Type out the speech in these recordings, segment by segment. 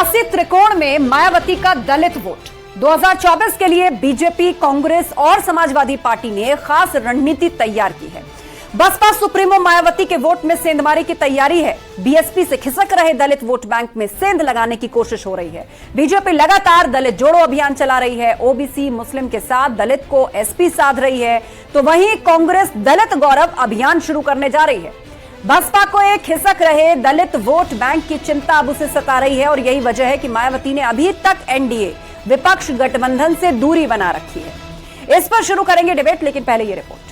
सियासी त्रिकोण में मायावती का दलित वोट 2024 के लिए बीजेपी, कांग्रेस और समाजवादी पार्टी ने खास रणनीति तैयार की है। बसपा सुप्रीमो मायावती के वोट में सेंधमारी की तैयारी है। बीएसपी से खिसक रहे दलित वोट बैंक में सेंध लगाने की कोशिश हो रही है। बीजेपी लगातार दलित जोड़ो अभियान चला रही है। ओबीसी मुस्लिम के साथ दलित को एसपी साध रही है, तो वहीं कांग्रेस दलित गौरव अभियान शुरू करने जा रही है। बसपा को एक खिसक रहे दलित वोट बैंक की चिंता अब उसे सता रही है और यही वजह है कि मायावती ने अभी तक एनडीए विपक्ष गठबंधन से दूरी बना रखी है। इस पर शुरू करेंगे डिबेट, लेकिन पहले ये रिपोर्ट।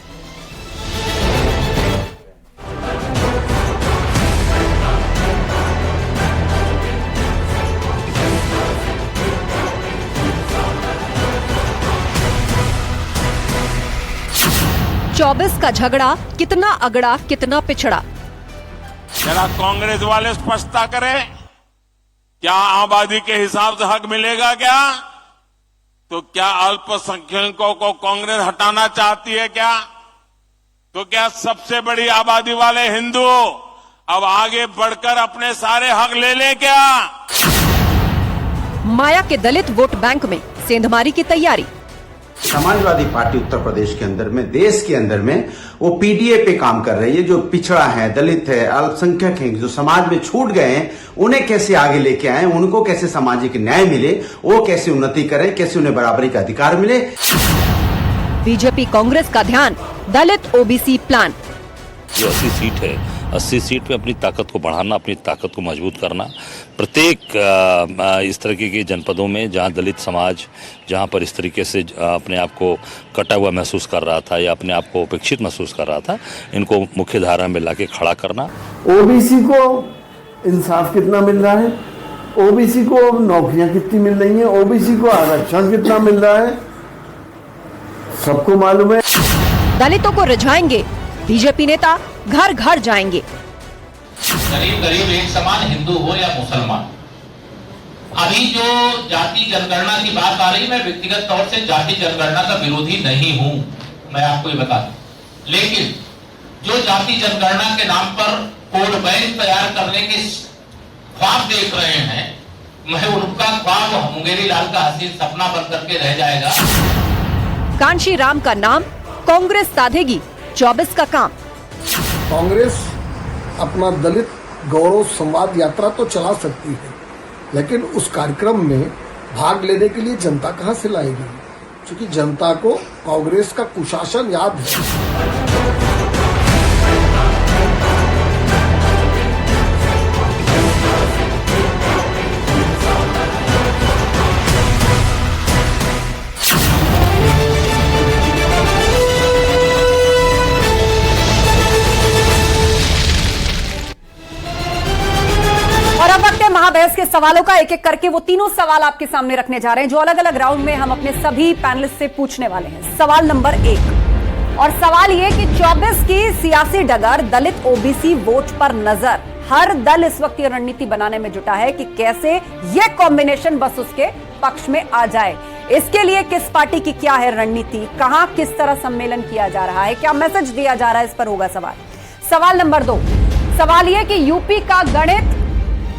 चौबीस का झगड़ा कितना अगड़ा कितना पिछड़ा। जरा कांग्रेस वाले स्पष्टता करें, क्या आबादी के हिसाब से हक मिलेगा क्या? तो क्या अल्पसंख्यकों को कांग्रेस हटाना चाहती है क्या? तो क्या सबसे बड़ी आबादी वाले हिंदू अब आगे बढ़कर अपने सारे हक ले लें क्या? माया के दलित वोट बैंक में सेंधमारी की तैयारी। समाजवादी पार्टी उत्तर प्रदेश के अंदर में, देश के अंदर में वो पीडीए पे काम कर रही है। जो पिछड़ा है, दलित है, अल्पसंख्यक है, जो समाज में छूट गए हैं, उन्हें कैसे आगे लेके आए, उनको कैसे सामाजिक न्याय मिले, वो कैसे उन्नति करें, कैसे उन्हें बराबरी का अधिकार मिले। बीजेपी कांग्रेस का ध्यान दलित ओबीसी प्लान। जो 80 सीट है, 80 सीट पे अपनी ताकत को बढ़ाना, अपनी ताकत को मजबूत करना। प्रत्येक इस तरीके के जनपदों में जहां दलित समाज, जहां पर इस तरीके से अपने आप को कटा हुआ महसूस कर रहा था या अपने आप को उपेक्षित महसूस कर रहा था, इनको मुख्य धारा में लाके खड़ा करना। ओबीसी को इंसाफ कितना मिल रहा है, ओबीसी को नौकरियां कितनी मिल रही हैं, ओबीसी को आरक्षण कितना मिल रहा है, सबको मालूम है। दलितों को रिझाएंगे बीजेपी नेता, घर घर जाएंगे। करीब करीब एक समान हिंदू हो या मुसलमान। अभी जो जाति जनगणना की बात आ रही, मैं व्यक्तिगत तौर से जाति जनगणना का विरोधी नहीं हूं, मैं आपको ये बता दूं। लेकिन जो जाति जनगणना के नाम पर कोड बैंक तैयार करने के ख्वाब देख रहे हैं, मैं उनका ख्वाब मुंगेरी लाल का हसीन सपना बन करके रह जाएगा। कांशी राम का नाम, कांग्रेस साधेगी 24 का काम। कांग्रेस अपना दलित गौरव संवाद यात्रा तो चला सकती है, लेकिन उस कार्यक्रम में भाग लेने के लिए जनता कहां से लाएगी? क्योंकि जनता को कांग्रेस का कुशासन याद है। महाबहस के सवालों का एक एक करके वो तीनों सवाल आपके सामने रखने जा रहे हैं, जो अलग अलग राउंड में हम अपने सभी पैनलिस्ट से पूछने वाले हैं। सवाल नंबर 1, और सवाल ये कि 24 की सियासी डगर दलित ओबीसी वोट पर नजर। हर दल इस वक्त ये रणनीति बनाने में जुटा है कि कैसे ये कॉम्बिनेशन बस उसके पक्ष में आ जाए। इसके लिए किस पार्टी की क्या है रणनीति, कहां किस तरह सम्मेलन किया जा रहा है, क्या मैसेज दिया जा रहा है, इस पर होगा सवाल। सवाल नंबर 2, सवाल यह कि यूपी का गणित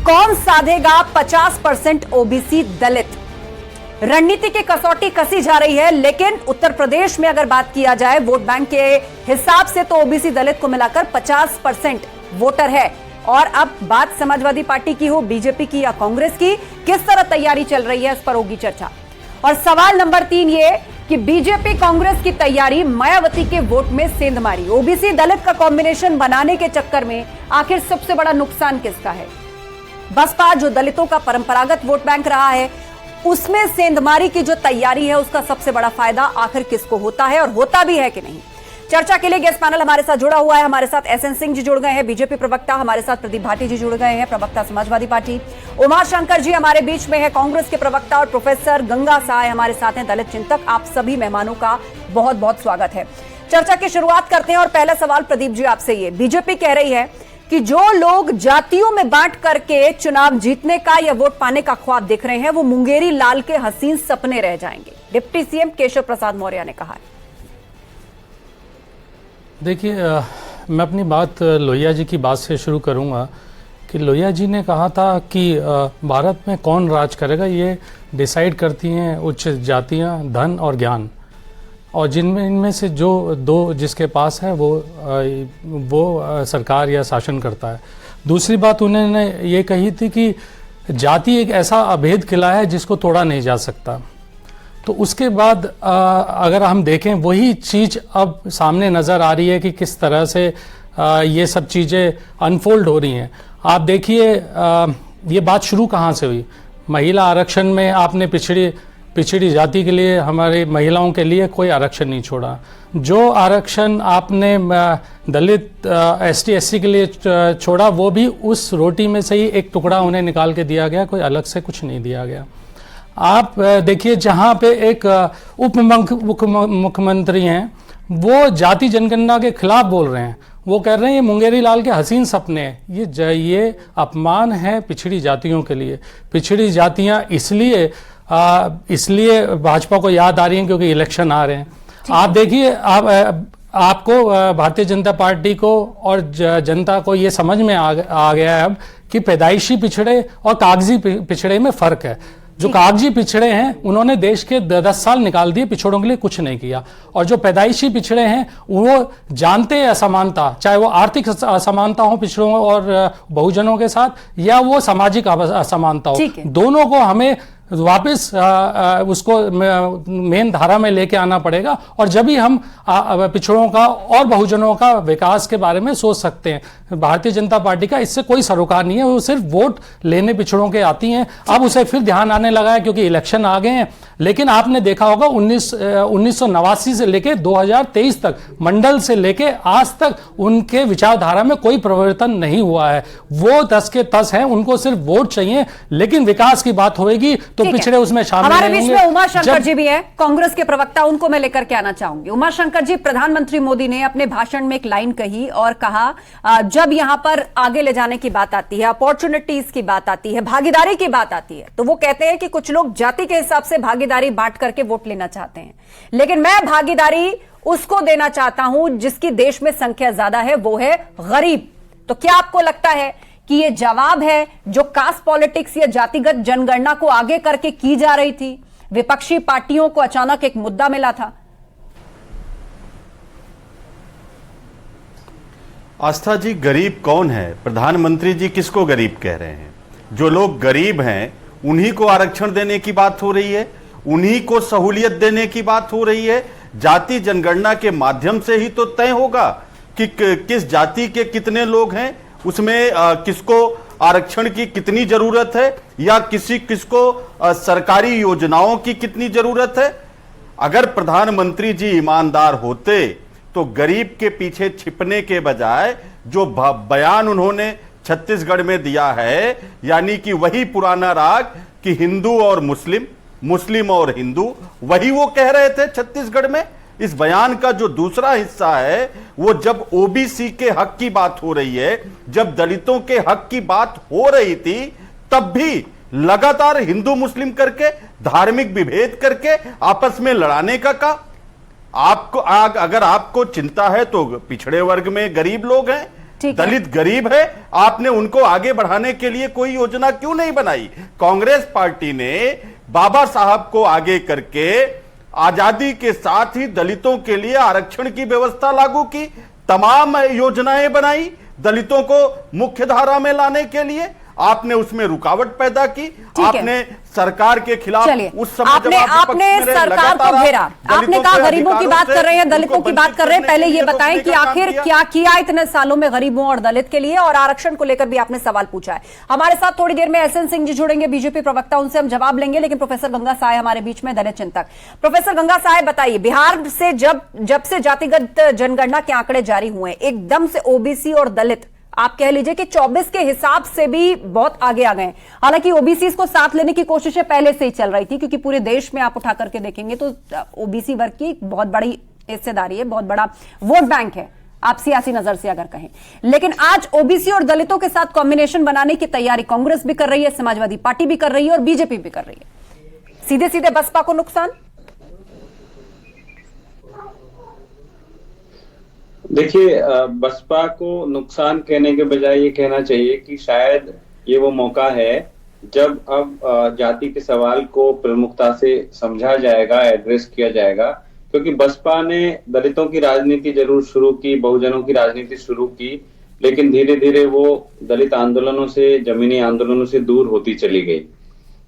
कौन साधेगा 50% ओबीसी दलित। रणनीति की कसौटी कसी जा रही है, लेकिन उत्तर प्रदेश में अगर बात किया जाए वोट बैंक के हिसाब से तो ओबीसी दलित को मिलाकर 50% वोटर है। और अब बात समाजवादी पार्टी की हो, बीजेपी की या कांग्रेस की, किस तरह तैयारी चल रही है, इस पर होगी चर्चा। और सवाल नंबर 3 ये कि बीजेपी कांग्रेस की तैयारी मायावती के वोट में सेंधमारी, ओबीसी दलित का कॉम्बिनेशन बनाने के चक्कर में आखिर सबसे बड़ा नुकसान किसका है? बसपा जो दलितों का परंपरागत वोट बैंक रहा है, उसमें सेंधमारी की जो तैयारी है, उसका सबसे बड़ा फायदा आखिर किसको होता है और होता भी है कि नहीं? चर्चा के लिए गेस्ट पैनल हमारे साथ जुड़ा हुआ है। हमारे साथ एसएन सिंह जी जुड़ गए हैं, बीजेपी प्रवक्ता। हमारे साथ प्रदीप भाटी जी जुड़ गए हैं, प्रवक्ता समाजवादी पार्टी। उमा शंकर जी हमारे बीच में है, कांग्रेस के प्रवक्ता। और प्रोफेसर गंगा सहाय हमारे साथ हैं, दलित चिंतक। आप सभी मेहमानों का बहुत बहुत स्वागत है। चर्चा की शुरुआत करते हैं और पहला सवाल प्रदीप जी आपसे। ये बीजेपी कह रही है कि जो लोग जातियों में बांट करके चुनाव जीतने का या वोट पाने का ख्वाब देख रहे हैं, वो मुंगेरी लाल के हसीन सपने रह जाएंगे, डिप्टी सीएम केशव प्रसाद मौर्य ने कहा है। देखिए, मैं अपनी बात लोहिया जी की बात से शुरू करूंगा कि लोहिया जी ने कहा था कि भारत में कौन राज करेगा ये डिसाइड करती हैं उच्च जातियां, धन और ज्ञान, और जिनमें इनमें से जो दो जिसके पास है वो सरकार या शासन करता है। दूसरी बात उन्होंने ये कही थी कि जाति एक ऐसा अभेद किला है जिसको तोड़ा नहीं जा सकता। तो उसके बाद अगर हम देखें वही चीज़ अब सामने नज़र आ रही है कि किस तरह से ये सब चीज़ें अनफोल्ड हो रही हैं। आप देखिए ये बात शुरू कहाँ से हुई। महिला आरक्षण में आपने पिछड़ी जाति के लिए, हमारी महिलाओं के लिए कोई आरक्षण नहीं छोड़ा। जो आरक्षण आपने दलित ST SC के लिए छोड़ा वो भी उस रोटी में से ही एक टुकड़ा उन्हें निकाल के दिया गया, कोई अलग से कुछ नहीं दिया गया। आप देखिए जहाँ पे एक उप मुख्यमंत्री हैं वो जाति जनगणना के खिलाफ बोल रहे हैं, वो कह रहे हैं ये मुंगेरी लाल के हसीन सपने हैं। ये अपमान है पिछड़ी जातियों के लिए। पिछड़ी जातियां इसलिए भाजपा को याद आ रही हैं क्योंकि इलेक्शन आ रहे हैं। आप देखिए आपको भारतीय जनता पार्टी को और जनता को ये समझ में आ गया है अब कि पैदाइशी पिछड़े और कागजी पिछड़े में फर्क है। जो कागजी पिछड़े हैं उन्होंने देश के 10 साल निकाल दिए, पिछड़ों के लिए कुछ नहीं किया। और जो पैदाइशी पिछड़े हैं वो जानते हैं असमानता, चाहे वो आर्थिक असमानता हो पिछड़ों और बहुजनों के साथ या वो सामाजिक असमानता हो, दोनों को हमें वापस उसको मेन धारा में लेके आना पड़ेगा। और जब भी हम पिछड़ों का और बहुजनों का विकास के बारे में सोच सकते हैं। भारतीय जनता पार्टी का इससे कोई सरोकार नहीं है, वो सिर्फ वोट लेने पिछड़ों के आती हैं। अब उसे फिर ध्यान आने लगा है क्योंकि इलेक्शन आ गए हैं। लेकिन आपने देखा होगा 1989 से लेके 2023 तक, मंडल से लेके आज तक उनके विचारधारा में कोई परिवर्तन नहीं हुआ है। वो 10 के 10 हैं, उनको सिर्फ वोट चाहिए, लेकिन विकास की बात होएगी तो पिछड़े उसमें शामिल हमारे बीच में उमा शंकर जी भी हैं, कांग्रेस के प्रवक्ता, उनको मैं लेकर के आना चाहूंगी। उमा शंकर जी, प्रधानमंत्री मोदी ने अपने भाषण में एक लाइन कही और कहा जब यहां पर आगे ले जाने की बात आती है, अपॉर्चुनिटीज की बात आती है, भागीदारी की बात आती है, तो वो कहते हैं कि कुछ लोग जाति के हिसाब से भागीदारी बांट करके वोट लेना चाहते हैं, लेकिन मैं भागीदारी उसको देना चाहता हूं जिसकी देश में संख्या ज्यादा है, वो है गरीब। तो क्या आपको लगता है कि ये जवाब है जो कास्ट पॉलिटिक्स या जातिगत जनगणना को आगे करके की जा रही थी, विपक्षी पार्टियों को अचानक एक मुद्दा मिला था? आस्था जी, गरीब कौन है? प्रधानमंत्री जी किसको गरीब कह रहे हैं? जो लोग गरीब हैं उन्हीं को आरक्षण देने की बात हो रही है, उन्हीं को सहूलियत देने की बात हो रही है। जाति जनगणना के माध्यम से ही तो तय होगा कि किस जाति के कितने लोग हैं, उसमें किसको आरक्षण की कितनी जरूरत है या किसको सरकारी योजनाओं की कितनी जरूरत है। अगर प्रधानमंत्री जी ईमानदार होते तो गरीब के पीछे छिपने के बजाय जो बयान उन्होंने छत्तीसगढ़ में दिया है, यानी कि वही पुराना राग कि हिंदू और मुस्लिम, मुस्लिम और हिंदू, वही वो कह रहे थे छत्तीसगढ़ में। इस बयान का जो दूसरा हिस्सा है वो जब ओबीसी के हक की बात हो रही है, जब दलितों के हक की बात हो रही थी, तब भी लगातार हिंदू मुस्लिम करके, धार्मिक विभेद करके आपस में लड़ाने का आपको अगर आपको चिंता है तो पिछड़े वर्ग में गरीब लोग हैं, दलित गरीब है, आपने उनको आगे बढ़ाने के लिए कोई योजना क्यों नहीं बनाई? कांग्रेस पार्टी ने बाबा साहब को आगे करके आजादी के साथ ही दलितों के लिए आरक्षण की व्यवस्था लागू की, तमाम योजनाएं बनाई दलितों को मुख्य धारा में लाने के लिए। आपने उसमें रुकावट पैदा की, आपने सरकार के खिलाफ उस समय आपने सरकार को घेरा, आपने कहा गरीबों की बात कर रहे हैं, दलितों की बात कर रहे हैं। पहले ये बताएं कि आखिर क्या किया इतने सालों में गरीबों और दलित के लिए, और आरक्षण को लेकर भी आपने सवाल पूछा है। हमारे साथ थोड़ी देर में SN सिंह जी जुड़ेंगे, बीजेपी प्रवक्ता, उनसे हम जवाब लेंगे, लेकिन प्रोफेसर गंगा सहाय हमारे बीच में, दलित चिंतक। प्रोफेसर गंगा सहाय, बताइए, बिहार से जब से जातिगत जनगणना के आंकड़े जारी हुए, एकदम से ओबीसी और दलित आप कह लीजिए कि 24 के हिसाब से भी बहुत आगे आ गए। हालांकि ओबीसी को साथ लेने की कोशिशें पहले से ही चल रही थी, क्योंकि पूरे देश में आप उठा करके देखेंगे तो ओबीसी वर्ग की बहुत बड़ी हिस्सेदारी है, बहुत बड़ा वोट बैंक है, आप सियासी नजर से अगर कहें। लेकिन आज ओबीसी और दलितों के साथ कॉम्बिनेशन बनाने की तैयारी कांग्रेस भी कर रही है, समाजवादी पार्टी भी कर रही है और बीजेपी भी कर रही है। सीधे सीधे बसपा को नुकसान? देखिए, बसपा को नुकसान कहने के बजाय ये कहना चाहिए कि शायद ये वो मौका है जब अब जाति के सवाल को प्रमुखता से समझा जाएगा, एड्रेस किया जाएगा। क्योंकि बसपा ने दलितों की राजनीति जरूर शुरू की, बहुजनों की राजनीति शुरू की, लेकिन धीरे धीरे वो दलित आंदोलनों से, जमीनी आंदोलनों से दूर होती चली गई।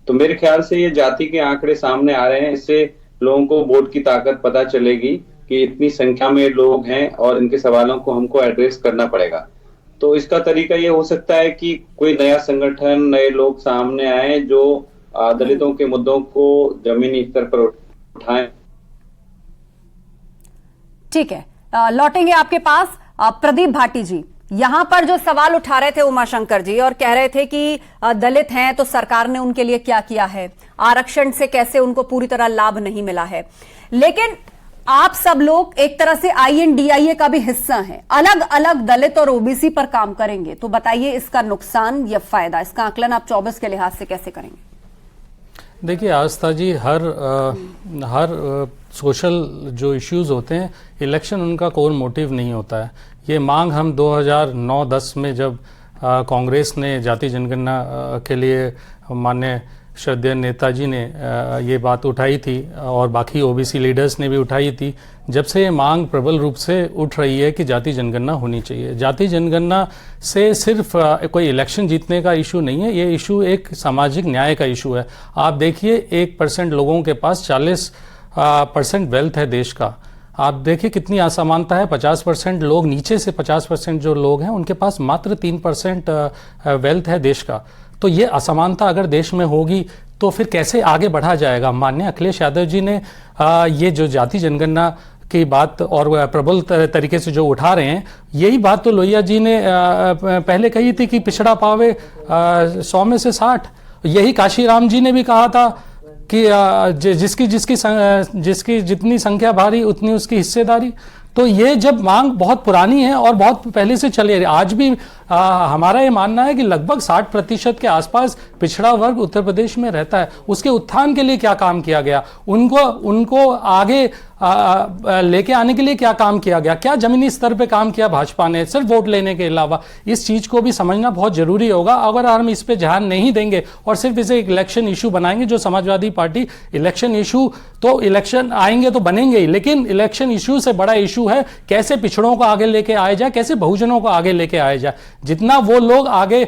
तो मेरे ख्याल से ये जाति के आंकड़े सामने आ रहे हैं, इससे लोगों को वोट की ताकत पता चलेगी कि इतनी संख्या में लोग हैं और इनके सवालों को हमको एड्रेस करना पड़ेगा। तो इसका तरीका ये हो सकता है कि कोई नया संगठन, नए लोग सामने आए जो दलितों के मुद्दों को जमीनी स्तर पर उठाएं। ठीक है, लौटेंगे आपके पास। प्रदीप भाटी जी, यहां पर जो सवाल उठा रहे थे उमाशंकर जी और कह रहे थे कि दलित हैं तो सरकार ने उनके लिए क्या किया है, आरक्षण से कैसे उनको पूरी तरह लाभ नहीं मिला है। लेकिन आप सब लोग एक तरह से INDIA का भी हिस्सा हैं, अलग अलग दलित और ओबीसी पर काम करेंगे, तो बताइए इसका नुकसान या फायदा, इसका आकलन आप 24 के लिहाज से कैसे करेंगे? देखिए आस्था जी, हर सोशल जो इश्यूज होते हैं, इलेक्शन उनका कोर मोटिव नहीं होता है। ये मांग हम 2009-10 में जब कांग्रेस ने जाति जनगणना के लिए माननीय श्रद्धेय नेताजी ने ये बात उठाई थी और बाकी ओबीसी लीडर्स ने भी उठाई थी, जब से ये मांग प्रबल रूप से उठ रही है कि जाति जनगणना होनी चाहिए। जाति जनगणना से सिर्फ कोई इलेक्शन जीतने का इशू नहीं है, ये इशू एक सामाजिक न्याय का इशू है। आप देखिए 1% लोगों के पास 40% वेल्थ है देश का। आप देखिए कितनी असमानता है, 50% लोग, नीचे से 50% जो लोग हैं उनके पास मात्र 3% वेल्थ है देश का। तो ये असमानता अगर देश में होगी तो फिर कैसे आगे बढ़ा जाएगा? माननीय अखिलेश यादव जी ने ये जो जाति जनगणना की बात और प्रबल तरीके से जो उठा रहे हैं, यही बात तो लोहिया जी ने पहले कही थी कि पिछड़ा पावे 100 में से 60। यही काशीराम जी ने भी कहा था कि जिसकी जितनी संख्या भारी उतनी उसकी हिस्सेदारी। तो ये जब मांग बहुत पुरानी है और बहुत पहले से चली आ रही है, आज भी हमारा ये मानना है कि लगभग 60% के आसपास पिछड़ा वर्ग उत्तर प्रदेश में रहता है। उसके उत्थान के लिए क्या काम किया गया, उनको आगे लेके आने के लिए क्या काम किया गया, क्या जमीनी स्तर पे काम किया भाजपा ने, सिर्फ वोट लेने के अलावा? इस चीज को भी समझना बहुत जरूरी होगा। अगर हम इस पे ध्यान नहीं देंगे और सिर्फ इसे एक इलेक्शन इशू बनाएंगे, जो समाजवादी पार्टी इलेक्शन इशू, तो इलेक्शन आएंगे तो बनेंगे ही, लेकिन इलेक्शन इशू से बड़ा इशू है कैसे पिछड़ों को आगे लेके आया जाए, कैसे बहुजनों को आगे लेके आया जाए। जितना वो लोग आगे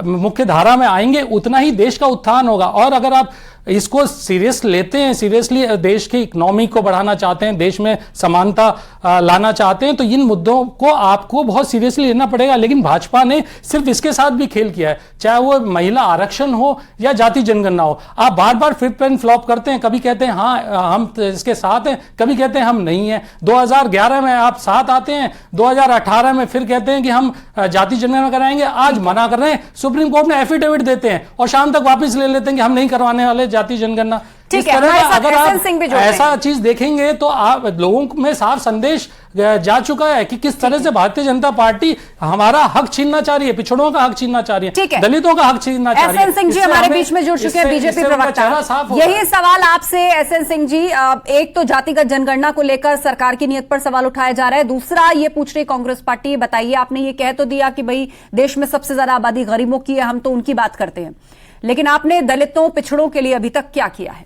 मुख्य धारा में आएंगे उतना ही देश का उत्थान होगा। और अगर आप इसको सीरियस लेते हैं, सीरियसली देश की इकोनॉमी को बढ़ाना चाहते हैं, देश में समानता लाना चाहते हैं, तो इन मुद्दों को आपको बहुत सीरियसली लेना पड़ेगा। लेकिन भाजपा ने सिर्फ इसके साथ भी खेल किया है, चाहे वो महिला आरक्षण हो या जाति जनगणना हो। आप बार बार फ्लिप एंड फ्लॉप करते हैं, कभी कहते हैं हाँ हम इसके साथ हैं, कभी कहते हैं हम नहीं हैं। 2011 में आप साथ आते हैं, 2018 में फिर कहते हैं कि हम जाति जनगणना कराएंगे, आज मना कर रहे हैं, सुप्रीम कोर्ट में एफिडेविट देते हैं और शाम तक वापस ले लेते हैं कि हम नहीं करवाने वाले जाति जनगणना। ठीक है, अगर आप ऐसा चीज देखेंगे तो आप लोगों में साफ संदेश जा चुका है कि किस तरह से भारतीय जनता पार्टी हमारा हक छीनना चाह रही है, पिछड़ों का हक छीनना चाह रही है, दलितों का हक छीनना चाह रही है। एसएन सिंह जी हमारे बीच में जुड़ चुके हैं, बीजेपी प्रवक्ता। यही सवाल आपसे एसएन सिंह जी, एक तो जातिगत जनगणना को लेकर सरकार की नीयत पर सवाल उठाया जा रहा है, दूसरा ये पूछ रही कांग्रेस पार्टी, बताइए आपने ये कह तो दिया कि भाई देश में सबसे ज्यादा आबादी गरीबों की है, हम तो उनकी बात करते हैं, लेकिन आपने दलितों, पिछड़ों के लिए अभी तक क्या किया है?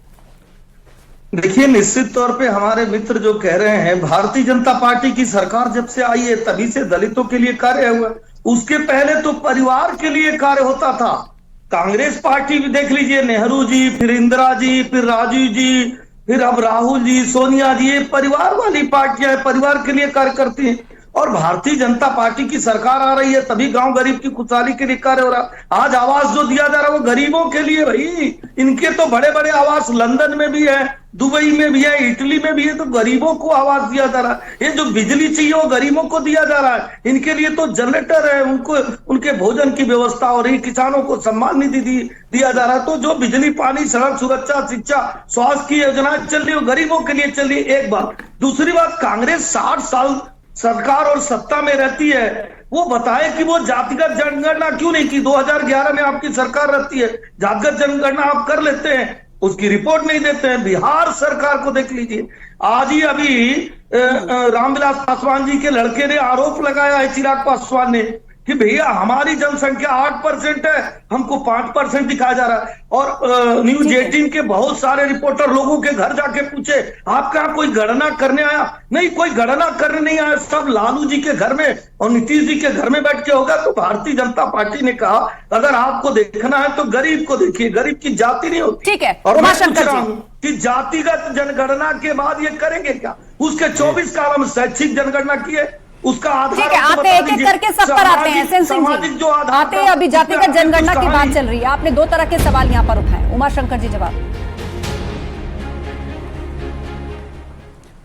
देखिए, निश्चित तौर पे हमारे मित्र जो कह रहे हैं, भारतीय जनता पार्टी की सरकार जब से आई है तभी से दलितों के लिए कार्य हुआ। उसके पहले तो परिवार के लिए कार्य होता था। कांग्रेस पार्टी भी देख लीजिए, नेहरू जी, फिर इंदिरा जी, फिर राजीव जी, फिर अब राहुल जी, सोनिया जी, ये परिवार वाली पार्टियां हैं, परिवार के लिए कार्य करती हैं। और भारतीय जनता पार्टी की सरकार आ रही है तभी गांव गरीब की खुशहाली के लिए कार्य हो रहा। आज आवास जो दिया जा रहा है वो गरीबों के लिए। भाई इनके तो बड़े बड़े आवास लंदन में भी है, दुबई में भी है, इटली में भी है, तो गरीबों को आवास दिया जा रहा है। ये जो बिजली चाहिए वो गरीबों को दिया जा रहा है, इनके लिए तो जनरेटर है, उनको उनके भोजन की व्यवस्था हो रही, किसानों को सम्मान निधि दिया जा रहा है। तो जो बिजली, पानी, सड़क सुरक्षा, शिक्षा, स्वास्थ्य की योजना चल रही है वो गरीबों के लिए चल रही है। एक बात। दूसरी बात, कांग्रेस 60 साल सरकार और सत्ता में रहती है, वो बताए कि वो जातिगत जनगणना क्यों नहीं की। 2011 में आपकी सरकार रहती है, जातिगत जनगणना आप कर लेते हैं, उसकी रिपोर्ट नहीं देते हैं। बिहार सरकार को देख लीजिए, आज ही अभी रामविलास पासवान जी के लड़के ने आरोप लगाया है, चिराग पासवान ने, कि भैया हमारी जनसंख्या 8% है, हमको 5% दिखाया जा रहा है। और न्यूज 18 के बहुत सारे रिपोर्टर लोगों के घर जाके पूछे, आपका कोई गणना करने आया? नहीं, कोई गणना करने नहीं आया, सब लालू जी के घर में और नीतीश जी के घर में बैठ के होगा। तो भारतीय जनता पार्टी ने कहा, अगर आपको देखना है तो गरीब को देखिए, गरीब की जाति नहीं होती। ठीक है, और मैं पूछ रहा हूं कि जातिगत जनगणना के बाद ये करेंगे क्या? उसके 24 काल में शैक्षिक जनगणना किए, उसका आधार ठीक है, आते एक एक करके सब पर आते हैं। एसएन सिंह जी आते हैं, अभी जातिगत जनगणना की बात चल रही है, आपने दो तरह के सवाल यहाँ पर उठाए। उमाशंकर जी जवाब।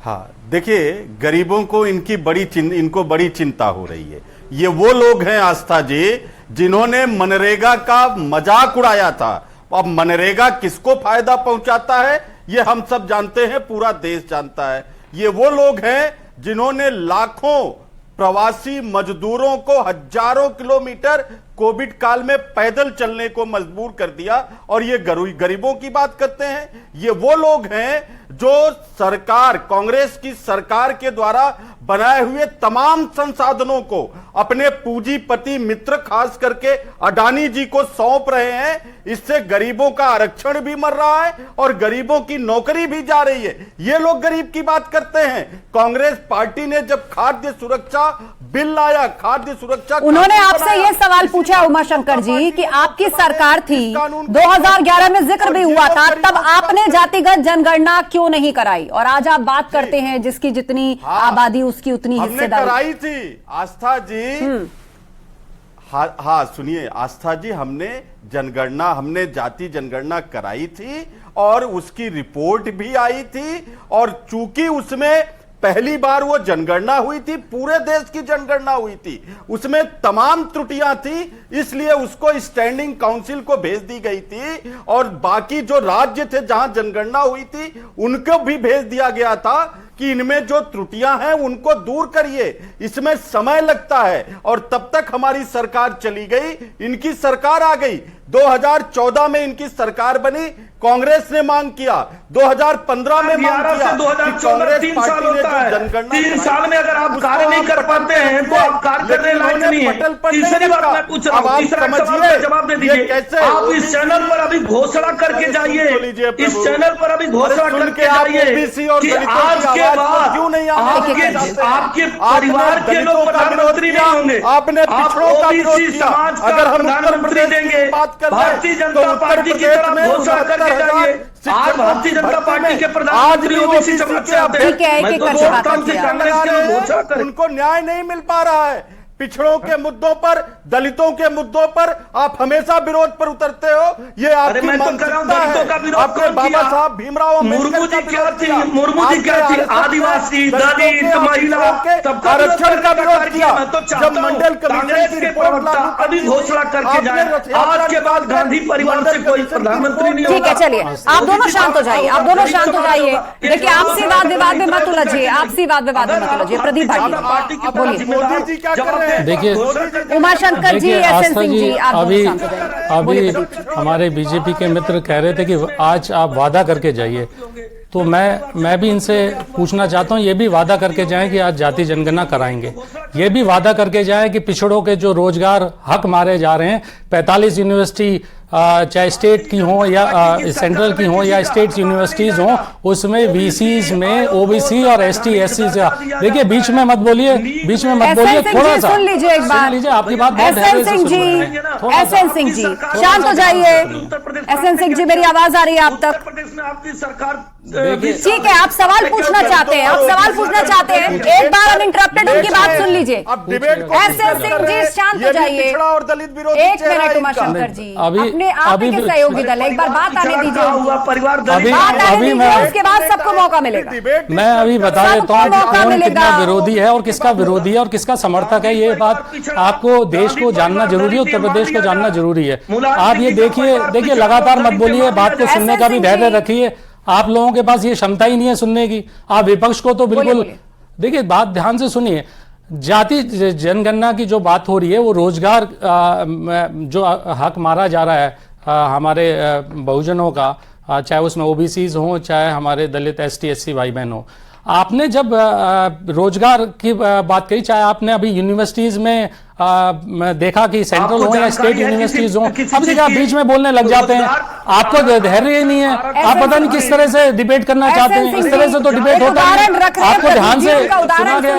हाँ, देखिए, गरीबों को इनको बड़ी चिंता हो रही है। ये वो लोग हैं आस्था जी जिन्होंने मनरेगा का मजाक उड़ाया था। अब मनरेगा किसको फायदा पहुंचाता है ये हम सब जानते हैं, पूरा देश जानता है। ये वो लोग हैं जिन्होंने लाखों प्रवासी मजदूरों को हजारों किलोमीटर कोविड काल में पैदल चलने को मजबूर कर दिया। और ये गरीबों की बात करते हैं। ये वो लोग हैं जो सरकार, कांग्रेस की सरकार के द्वारा बनाए हुए तमाम संसाधनों को अपने पूंजीपति मित्र खास करके अडानी जी को सौंप रहे हैं। इससे गरीबों का आरक्षण भी मर रहा है और गरीबों की नौकरी भी जा रही है। ये लोग गरीब की बात करते हैं। कांग्रेस पार्टी ने जब खाद्य सुरक्षा बिल लाया, खाद्य सुरक्षा, उन्होंने आपसे ये सवाल पूछा उमाशंकर जी कि आपकी सरकार थी, 2011 में जिक्र भी हुआ था, तब आपने जातिगत जनगणना क्यों नहीं कराई? और आज आप बात करते हैं जिसकी जितनी आबादी उसकी उतनी हिस्सेदारी। कराई थी आस्था जी। हाँ सुनिए आस्था जी, हमने जाति जनगणना कराई थी और उसकी रिपोर्ट भी आई थी। और चूंकि उसमें पहली बार वो जनगणना हुई थी, पूरे देश की जनगणना हुई थी, उसमें तमाम त्रुटियां थी, इसलिए उसको स्टैंडिंग काउंसिल को भेज दी गई थी। और बाकी जो राज्य थे जहां जनगणना हुई थी उनको भी भेज दिया गया था कि इनमें जो त्रुटियां हैं उनको दूर करिए, इसमें समय लगता है। और तब तक हमारी सरकार चली गई, इनकी सरकार आ गई। 2014 में इनकी सरकार बनी, कांग्रेस ने मांग किया, 2015 में मांग किया। 2014 3 साल होता है। 3 साल में अगर आप कार्य नहीं कर पाते हैं तो आप कार्य करने लायक नहीं है। तीसरी बात मैं पूछ रहा हूं, तीसरा सवाल का जवाब दे दीजिए। आप इस चैनल पर अभी घोषणा करके जाइए, इस चैनल पर अभी घोषणा करके जाइए कि आज के बाद क्यों नहीं आपके परिवार के लोग प्रधानमंत्री नहीं होंगे, आपने ओबीसी समाज का प्रधानमंत्री देंगे। भारतीय जनता पार्टी की तरफ घोषणा करके जाइए। आज भारतीय जनता पार्टी के प्रधानमंत्री ओबीसी समाज से आते हैं। मैं तो बहुत कम से कांग्रेस के लोग घोषणा करें, उनको न्याय नहीं मिल पा रहा है। पिछड़ों के मुद्दों पर, दलितों के मुद्दों पर आप हमेशा विरोध पर उतरते हो। ये आपकी मानसिकता है। आपके बाबा साहब भीमराव मुर्मू जी क्या थी? मुर्मू जी क्या थी? आदिवासी, दलित, महिला सबका आरक्षण का विरोध किया। जब मंडल कांग्रेस के प्रवक्ता अभी घोषणा करके जाए, आज के बाद गांधी परिवार से कोई प्रधानमंत्री नहीं होगा। ठीक है, चलिए आप दोनों शांत हो जाइए, आप दोनों शांत हो जाइए। देखिए आपसी वाद विवाद में मत उलझिए, आपसी वाद विवाद में मत उलझिए। प्रदीप भाटिया बोलिए। मोदी जी क्या कर रहे हैं? देखिए उमाशंकर जी, एसएन सिंह जी, आप अभी हमारे बीजेपी के मित्र कह रहे थे कि आज आप वादा करके जाइए, तो मैं भी इनसे पूछना चाहता हूं, ये भी वादा करके जाएं कि आज जाति जनगणना कराएंगे। ये भी वादा करके जाएं कि पिछड़ों के जो रोजगार हक मारे जा रहे हैं, 45 यूनिवर्सिटी चाहे स्टेट की हो या सेंट्रल की हो या स्टेट यूनिवर्सिटीज हो, उसमें वीसीज में ओबीसी और एसटी एससी से देखिए बीच में मत बोलिए, बीच में मत बोलिए, थोड़ा सा सुन लीजिए एक बार। लीजिए, आपकी बात बहुत एसएन सिंह जी, एसएन सिंह जी शांत हो जाइए। एसएन सिंह जी मेरी आवाज आ रही है आप तक? प्रदेश में आपकी सरकार ठीक है, आप सवाल पूछना चाहते हैं, आप सवाल पूछना चाहते हैं, एक बार अनइंटरप्टेड उनकी बात सुन लीजिए। एसएन सिंह जी शांत हो जाइए, एक मिनट। उमाशंकर जी अपने आप के सहयोगी दल, एक बार बात आने दीजिए, बात आने दीजिए, उसके बाद सबको मौका मिलेगा। मैं अभी बता देता हूँ कि कौन कितना विरोधी है और किसका विरोधी है और किसका समर्थक है। ये बात आपको देश को जानना जरूरी है, उत्तर प्रदेश को जानना जरूरी है। आप ये देखिए लगातार मत बोलिए, बात को सुनने का भी धैर्य रखिए। आप लोगों के पास ये क्षमता ही नहीं है सुनने की। आप विपक्ष को तो बिल्कुल देखिए, बात ध्यान से सुनिए। जाति जनगणना की जो बात हो रही है वो रोजगार जो हक मारा जा रहा है हमारे बहुजनों का, चाहे उसमें ओबीसीज हों, चाहे हमारे दलित एसटी एससी भाई बहन हो। आपने जब रोजगार की बात कही, चाहे आपने अभी यूनिवर्सिटीज में देखा कि सेंट्रल हो या स्टेट यूनिवर्सिटीज हो, अब देखा बीच में बोलने लग जाते हैं, आपको धैर्य ही नहीं है, आप पता नहीं किस तरह से डिबेट करना चाहते हैं। इस तरह से तो डिबेट होता है, आपको ध्यान से सुना गया,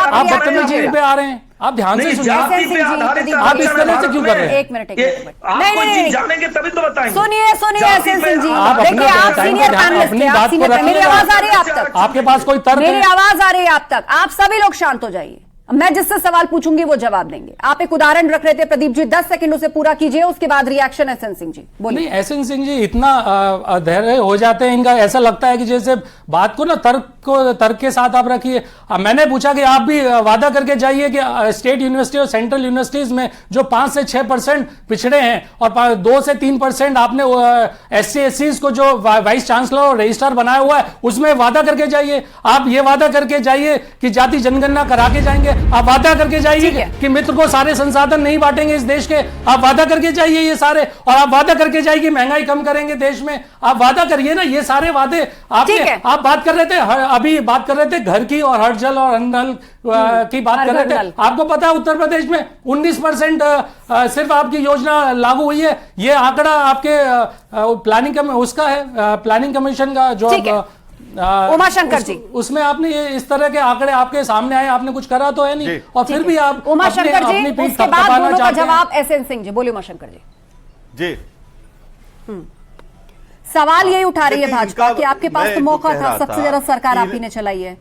आप बदतमीजी पे आ रहे हैं, आप ध्यान से सुनिए, आप इस तरह से क्यों कर रहे हैं? एक मिनट नहीं जानेंगे तभी तो बताएंगे। सुनिए एसएन सिंह जी, आप देखिए आप सीनियर पैनलिस्ट हैं, आप सीनियर, मेरी आवाज आ रही है आप तक? आपके पास कोई तर्क है? मेरी आवाज आ रही है आप तक? आप सभी लोग शांत हो जाइए, मैं जिससे सवाल पूछूंगी वो जवाब देंगे। आप एक उदाहरण रख रहे थे प्रदीप जी, 10 सेकंड उसे पूरा कीजिए, उसके बाद रिएक्शन एसएन सिंह जी बोलिए। नहीं, एसएन सिंह जी इतना धैर्य हो जाते हैं, इनका ऐसा लगता है कि जैसे बात को ना तर्क के साथ आप रखिए। मैंने पूछा कि आप भी वादा करके जाइए कि स्टेट यूनिवर्सिटी और सेंट्रल यूनिवर्सिटीज में जो 5 से 6% पिछड़े हैं और 2 से 3% आपने एससी एससीज को जो वाइस चांसलर और रजिस्ट्रार बनाया हुआ है उसमें वादा करके जाइए। आप ये वादा करके जाइए कि जाति जनगणना करा के जाएंगे, आप वादा करके जाइए कि मित्र को सारे संसाधन नहीं बांटेंगे इस देश के, आप वादा करके जाइए ये सारे, और आप वादा करके जाइए कि महंगाई कम करेंगे देश में, आप वादा करिए ना ये सारे वादे। आप बात कर रहे थे, अभी बात कर रहे थे घर की और हर जल और अनल की बात कर रहे थे। आपको पता है उत्तर प्रदेश में 19% सिर्फ आपकी योजना लागू हुई है। ये आंकड़ा आपके प्लानिंग उसका है, प्लानिंग कमीशन का जो उमाशंकर जी, उसमें आपने ये इस तरह के आंकड़े आपके सामने आए, आपने कुछ करा तो है नहीं, और फिर भी आप उमाशंकर जी, उसके बाद दोनों का जवाब एसएन सिंह जी। बोलिए उमाशंकर जी। सवाल यही उठा रही है भाजपा कि आपके पास तो मौका था, सबसे ज्यादा सरकार आप ही ने चलाई है,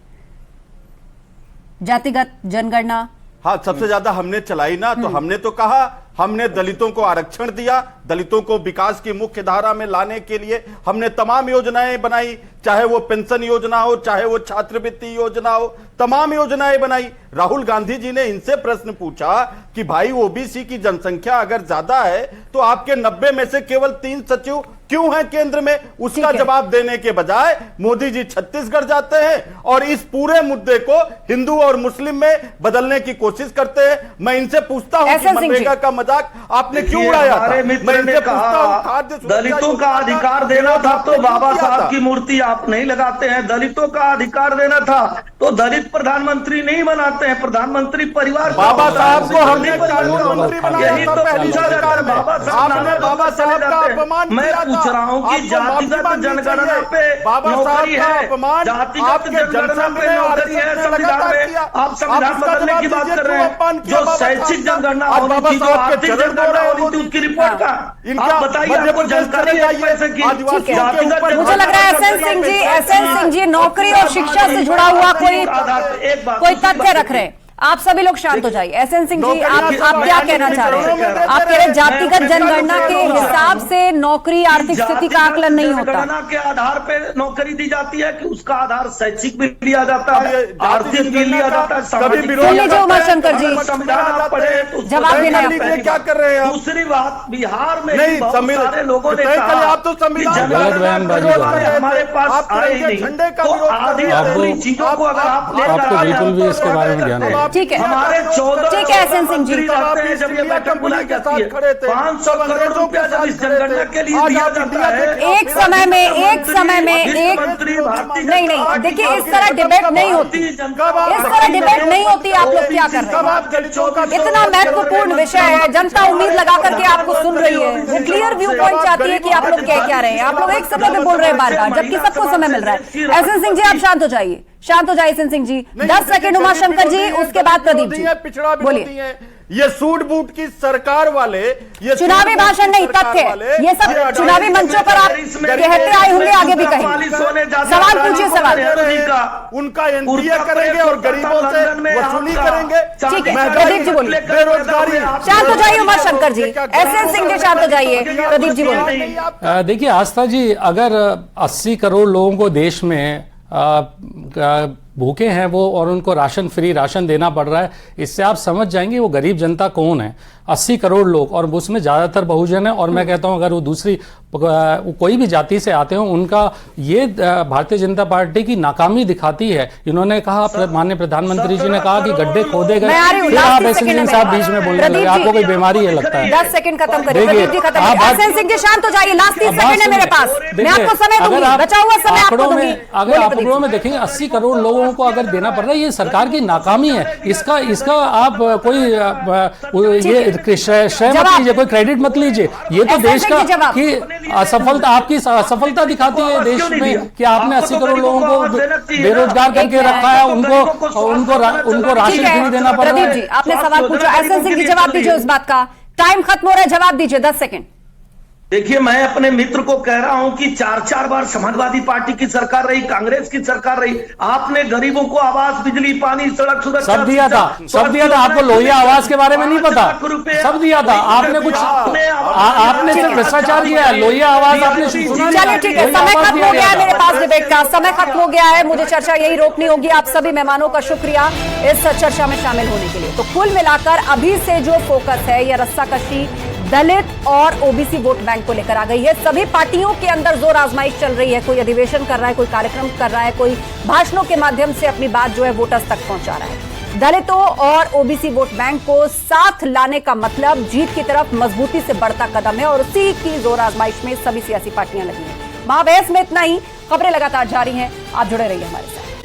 जातिगत जनगणना। हाँ, सबसे ज्यादा हमने चलाई ना, तो हमने तो कहा हमने दलितों को आरक्षण दिया, दलितों को विकास की मुख्य धारा में लाने के लिए हमने तमाम योजनाएं बनाई, चाहे वो पेंशन योजना हो, चाहे वो छात्रवृत्ति योजना हो, तमाम योजनाएं बनाई। राहुल गांधी जी ने इनसे प्रश्न पूछा कि भाई ओबीसी की जनसंख्या अगर ज्यादा है तो आपके 90 में से केवल 3 सचिव क्यों हैं केंद्र में? उसका जवाब देने के बजाय मोदी जी छत्तीसगढ़ जाते हैं और इस पूरे मुद्दे को हिंदू और मुस्लिम में बदलने की कोशिश करते हैं। मैं इनसे पूछता हूं कि मनरेगा का मजाक आपने क्यों उड़ाया था? मैं इनसे पूछता हूं, दलितों का अधिकार देना था तो बाबा साहब की मूर्ति आप नहीं लगाते हैं। दलितों का अधिकार देना था तो दलित प्रधानमंत्री नहीं बनाते हैं, प्रधानमंत्री परिवार। बाबा साहब को हमने कानून मंत्री बनाया था पहली सरकार में, आपने बाबा साहब का अपमान किया था। पूछ रहा हूं कि जातिगत जनगणना पे नौकरी है, जातिगत जनगणना पे नौकरी है संविधान में, आप संविधान बदलने की बात कर रहे हैं। जो शैक्षिक जनगणना होनी थी, जो आर्थिक जनगणना होनी थी, उसकी रिपोर्ट का आप बताइए, आपको जानकारी है पैसे की? मुझे लग रहा है एसएन सिंह जी नौकरी और शिक्षा से जुड़ा हुआ कोई तथ्य रख रहे हैं। आप सभी लोग शांत हो जाइए। एसएन सिंह जी, आप क्या कहना चाह रहे हैं? आप कह रहे जातिगत जनगणना के हिसाब से नौकरी आर्थिक स्थिति का आकलन नहीं होता, जनगणना के आधार पे नौकरी दी जाती है कि उसका आधार शैक्षिक भी लिया जाता है, आर्थिक भी लिया जाता है। लीजिए उमाशंकर जी, संविधान पढ़े तो जवाब देना है। क्या कर रहे हैं? दूसरी बात, बिहार में नहीं, बहुत सारे लोगों ने कहा आप तो संविधान हमारे पास आए ही नहीं, तो आधी चीजों को अगर आप बिल्कुल भी इसके बारे में ध्यान दें। ठीक है, हमारे 14 ठीक है एसएन सिंह जी, जब ये बैठक बुलाई जाती है 500 करोड़ रुपया जब इस जनगणना के लिए दिया जाता है, एक समय में नहीं, देखिए इस तरह डिबेट नहीं होती, इस तरह डिबेट नहीं होती। आप लोग क्या कर रहे हैं? इतना महत्वपूर्ण विषय है, जनता उम्मीद लगा करके आपको सुन रही है, वो क्लियर व्यू पॉइंट चाहती है कि आप लोग कह क्या रहे हैं। आप लोग एक समय पे बोल रहे हैं बार बार, जबकि सबको समय मिल रहा है। एसएन सिंह जी आप शांत हो जाइए, शांत हो जाइए एसएन सिंह जी। 10 सेकंड उमाशंकर जी, उसके बाद प्रदीप जी बोलिए। ये सूट बूट की सरकार वाले, ये चुनावी भाषण नहीं, तथ्य, ये सब चुनावी मंचों पर आप कहते आए होंगे, आगे भी कहेंगे। सवाल पूछिए, सवाल। उनका एनडीए करेंगे और गरीबों से वसूली करेंगे। ठीक है, प्रदीप जी बोलिए। बेरोजगारी। शांत हो जाइए उमाशंकर जी, एसएन सिंह जी शांत हो जाइए, प्रदीप जी बोलिए। देखिए आस्था जी, अगर 80 करोड़ लोगों को देश में भूखे हैं वो और उनको राशन फ्री राशन देना पड़ रहा है, इससे आप समझ जाएंगे वो गरीब जनता कौन है। 80 करोड़ लोग, और उसमें ज़्यादातर बहुजन है, और मैं कहता हूं अगर वो दूसरी कोई भी जाति से आते हो, उनका ये भारतीय जनता पार्टी की नाकामी दिखाती है। इन्होंने कहा, माननीय प्रधानमंत्री जी ने कहा कि गड्ढे खोदे गए, फिर आप एसएन साहब बीच में बोलने लगे, आपको कोई बीमारी है लगता है। 10 सेकंड खत्म करिए प्रदीप जी, खत्म करिए। एसएन सिंह जी शांत हो जाइए, लास्ट 30 सेकंड है मेरे पास, मैं आपको समय दूंगी, बचा हुआ समय आपको दूंगी। अगर आंकड़ों में देखेंगे 80 करोड़ लोगों को अगर देना पड़ रहा है, ये सरकार की नाकामी है। इसका आप कोई ये श्रेय मत लीजिए, कोई क्रेडिट मत लीजिए। ये तो देश का की असफलता, आपकी असफलता दिखाती है देश में कि आपने 80 करोड़ लोगों को बेरोजगार करके रखा है, उनको राशन फ्री देना पड़ रहा है। प्रदीप जी, आपने सवाल पूछा, एसएन सिंह जी जवाब दीजिए उस बात का। टाइम खत्म हो रहा है, जवाब दीजिए 10 सेकंड। देखिए, मैं अपने मित्र को कह रहा हूं कि 4-4 बार समाजवादी पार्टी की सरकार रही, कांग्रेस की सरकार रही, आपने गरीबों को आवास, बिजली, पानी, सड़क सुरक्षा सब दिया था, सब दिया था। आपको लोहिया आवास के बारे में नहीं पता? सब दिया था आपने, कुछ आपने सिर्फ भ्रष्टाचार किया है। लोहिया आवास आपने सुना? चलिए ठीक है, समय खत्म हो गया है मेरे पास, डिबेट का समय खत्म हो गया है। मुझे चर्चा यही रोकनी होगी। आप सभी मेहमानों का शुक्रिया इस चर्चा में शामिल होने के लिए। तो कुल मिलाकर अभी से जो फोकस है, यह रस्साकशी दलित और ओबीसी वोट बैंक को लेकर आ गई है। सभी पार्टियों के अंदर जोर आजमाइश चल रही है, कोई अधिवेशन कर रहा है, कोई कार्यक्रम कर रहा है, कोई भाषणों के माध्यम से अपनी बात जो है वोटर्स तक पहुंचा रहा है। दलितों और ओबीसी वोट बैंक को साथ लाने का मतलब जीत की तरफ मजबूती से बढ़ता कदम है, और उसी की जोर आजमाइश में सभी सियासी पार्टियां लगी हैं। महाबहस में इतना ही। खबरें लगातार जारी हैं, आप जुड़े रहिए हमारे साथ।